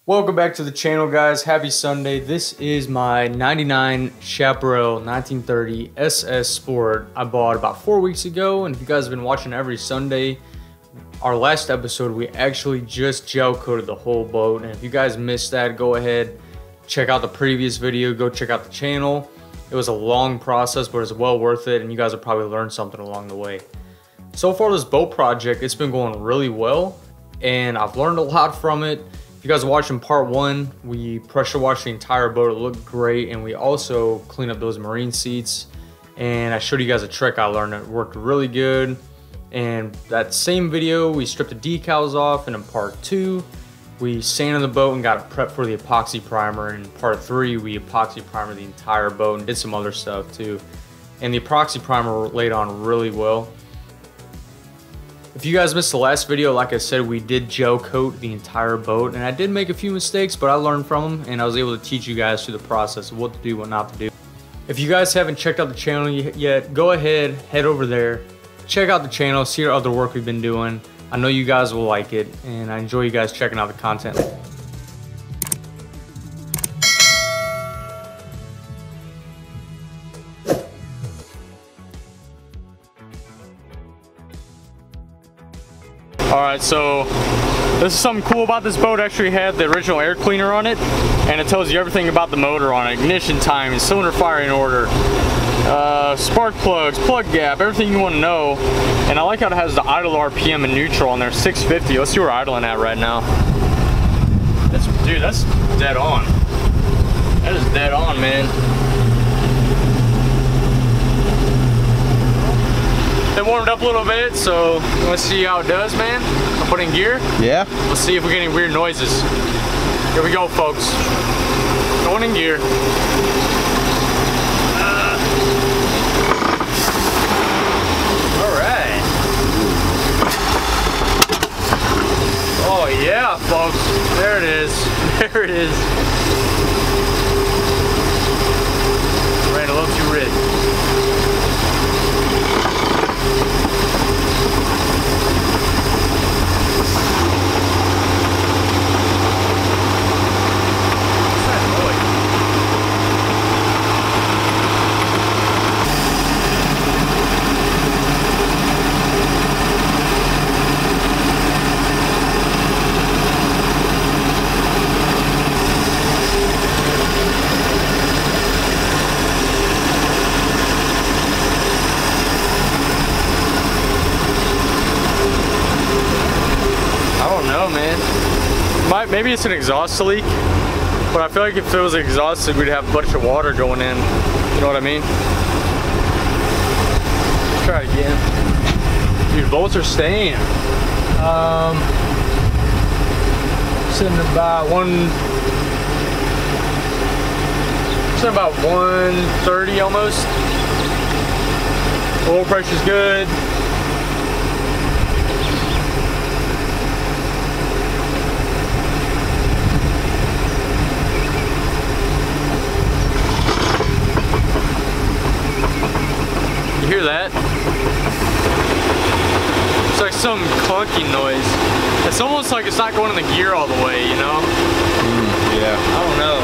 Welcome back to the channel, guys. Happy Sunday. This is my 99 Chaparral 1930 SS Sport I bought about 4 weeks ago. And if you guys have been watching every Sunday, our last episode, we actually just gel coated the whole boat. And if you guys missed that, go ahead, check out the previous video, go check out the channel. It was a long process, but it's well worth it. And you guys will probably learn something along the way. So far, this boat project, it's been going really well. And I've learned a lot from it. If you guys are watching part one, we pressure washed the entire boat. It looked great. And we also cleaned up those marine seats. And I showed you guys a trick I learned that worked really good. And that same video, we stripped the decals off. And in part two, we sanded the boat and got it prepped for the epoxy primer. And in part three, we epoxy primered the entire boat and did some other stuff too. And the epoxy primer laid on really well. If you guys missed the last video, like I said, we did gel coat the entire boat, and I did make a few mistakes, but I learned from them, and I was able to teach you guys through the process of what to do, what not to do. If you guys haven't checked out the channel yet, go ahead, head over there, check out the channel, see our other work we've been doing. I know you guys will like it, and I enjoy you guys checking out the content. Alright, so this is something cool about this boat. It actually had the original air cleaner on it, and it tells you everything about the motor on it. Ignition timing, cylinder firing order, spark plugs, plug gap, everything you want to know. And I like how it has the idle RPM and neutral on there, 650. Let's see where we're idling at right now. Dude, that's dead on. That is dead on, man. It warmed up a little bit, so let's see how it does, man. I'll put in gear. Yeah. Let's see if we get any weird noises. Here we go, folks. Going in gear. All right. Oh yeah, folks. There it is. There it is. Ran a little too red. Maybe it's an exhaust leak, but I feel like if it was exhausted, we'd have a bunch of water going in. You know what I mean? Let's try it again. Dude, bolts are staying. Sitting about 130 almost. Oil pressure's good. You hear that? It's like some clunky noise. It's almost like it's not going in the gear all the way, you know? Yeah. I don't know.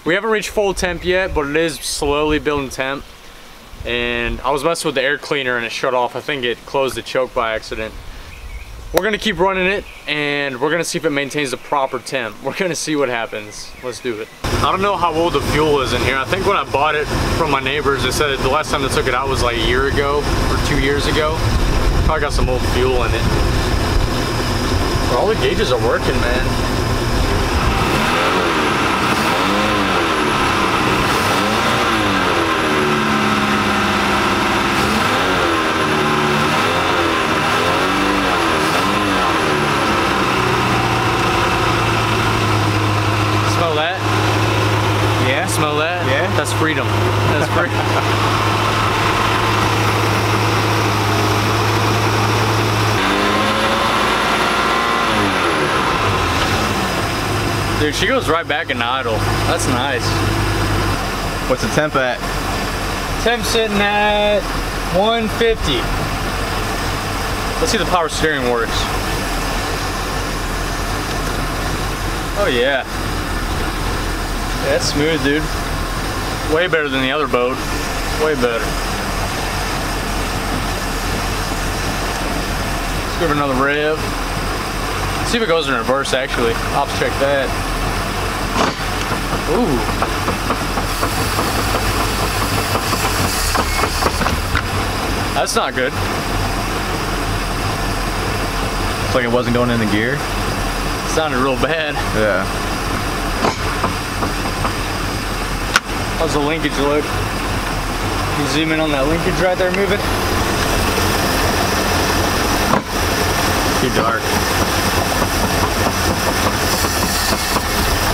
We haven't reached full temp yet, but it is slowly building temp. And I was messing with the air cleaner and it shut off. I think it closed the choke by accident. We're gonna keep running it and we're gonna see if it maintains the proper temp. We're gonna see what happens. Let's do it. I don't know how old the fuel is in here. I think when I bought it from my neighbors, they said the last time they took it out was like a year ago or 2 years ago. Probably got some old fuel in it. But all the gauges are working, man. Dude, she goes right back into idle. That's nice. What's the temp at? Temp sitting at 150. Let's see if the power steering works. Oh yeah. Yeah, that's smooth, dude. Way better than the other boat. Way better. Let's give it another rev. Let's see if it goes in reverse actually. I'll have to check that. Ooh. That's not good. It's like it wasn't going in the gear. It sounded real bad. Yeah. How's the linkage look? You zoom in on that linkage right there moving? Too dark.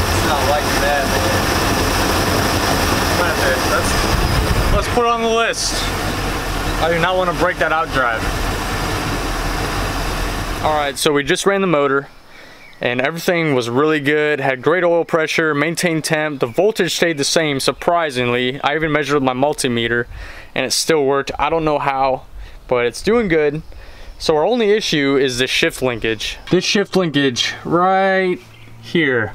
It's not liking that, man. Let's put it on the list. I do not want to break that out drive. Alright, so we just ran the motor and everything was really good, had great oil pressure, maintained temp, the voltage stayed the same surprisingly. I even measured with my multimeter and it still worked. I don't know how, but it's doing good. So our only issue is the shift linkage. This shift linkage right here.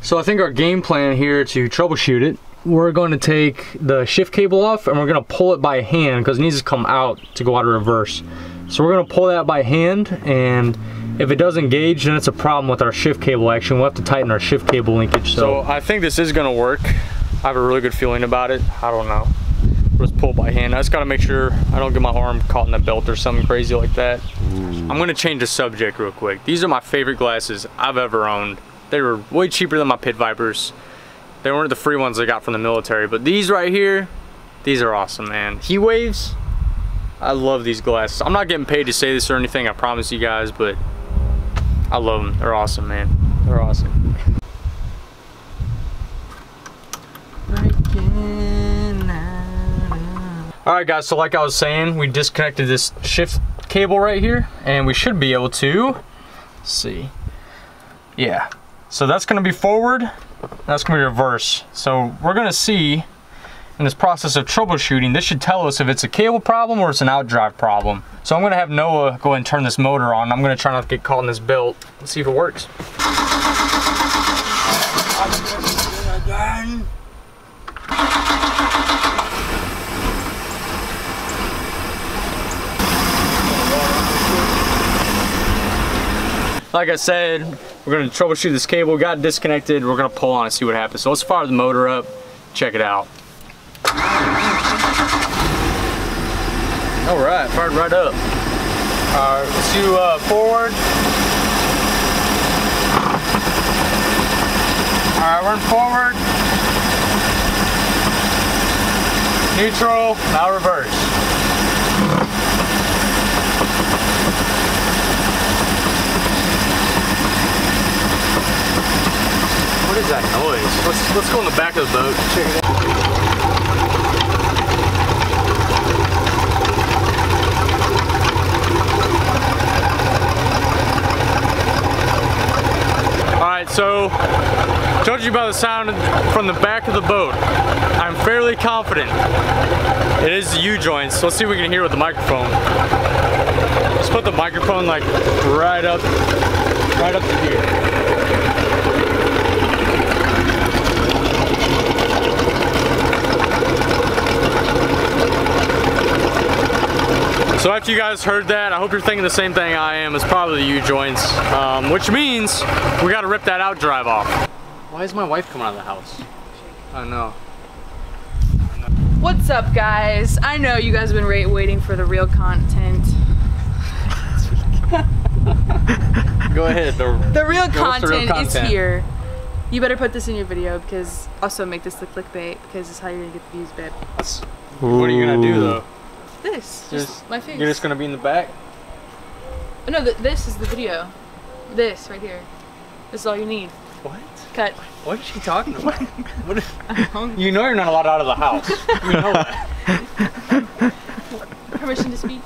So I think our game plan here to troubleshoot it, we're going to take the shift cable off and we're going to pull it by hand because it needs to come out to go out of reverse. So we're going to pull that by hand, and if it does engage, then it's a problem with our shift cable action. We'll have to tighten our shift cable linkage. So I think this is going to work. I have a really good feeling about it. I don't know. Let's pull by hand. I just got to make sure I don't get my arm caught in the belt or something crazy like that. I'm going to change the subject real quick. These are my favorite glasses I've ever owned. They were way cheaper than my Pit Vipers. They weren't the free ones I got from the military, but these right here, these are awesome, man. Heat waves, I love these glasses. I'm not getting paid to say this or anything, I promise you guys, but I love them. They're awesome, man. They're awesome. Alright guys, so like I was saying, we disconnected this shift cable right here, and we should be able to, let's see, yeah. So that's going to be forward, that's going to be reverse. So we're going to see in this process of troubleshooting, this should tell us if it's a cable problem or it's an outdrive problem. So I'm going to have Noah go ahead and turn this motor on. I'm going to try not to get caught in this belt. Let's see if it works. Like I said, we're going to troubleshoot this cable. We got it disconnected. We're going to pull on and see what happens. So let's fire the motor up, check it out. Alright, fired right up. Alright, let's do forward. Alright, we're in forward. Neutral, now reverse. What is that noise? Let's go in the back of the boat and check it out. Alright, so judging by the sound from the back of the boat, I'm fairly confident it is the U-joints. Let's see if we can hear with the microphone. Let's put the microphone like right up to here. So after you guys heard that, I hope you're thinking the same thing I am. It's probably the U-joints, which means we gotta rip that outdrive off. Why is my wife coming out of the house? I know. What's up, guys? I know you guys have been waiting for the real content. Go ahead. The real content is here. You better put this in your video, because also make this look clickbait, because it's how you're gonna get the views, babe. What are you gonna do though? This, just my face. You're just gonna be in the back? Oh, no, this is the video. This right here. This is all you need. What? Cut. What is she talking about? You know you're not allowed out of the house. You know that. Permission to speak?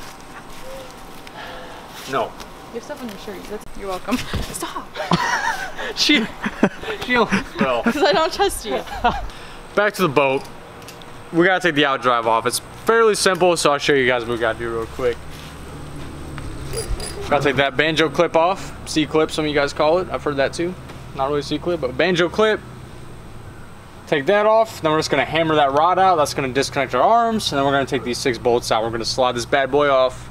No. You have stuff on your shirt. You're welcome. Stop. She well. Because I don't trust you. Back to the boat. We gotta take the out drive off. It's fairly simple, so I'll show you guys what we gotta do real quick. Gotta take that banjo clip off. C-clip, some of you guys call it. I've heard that too. Not really C-clip, but banjo clip. Take that off. Then we're just gonna hammer that rod out. That's gonna disconnect our arms. And then we're gonna take these 6 bolts out. We're gonna slide this bad boy off.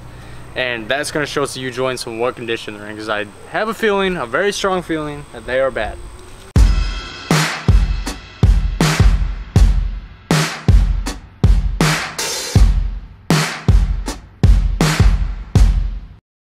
And that's gonna show us the U-joints and what condition they're in. Because I have a feeling, a very strong feeling, that they are bad.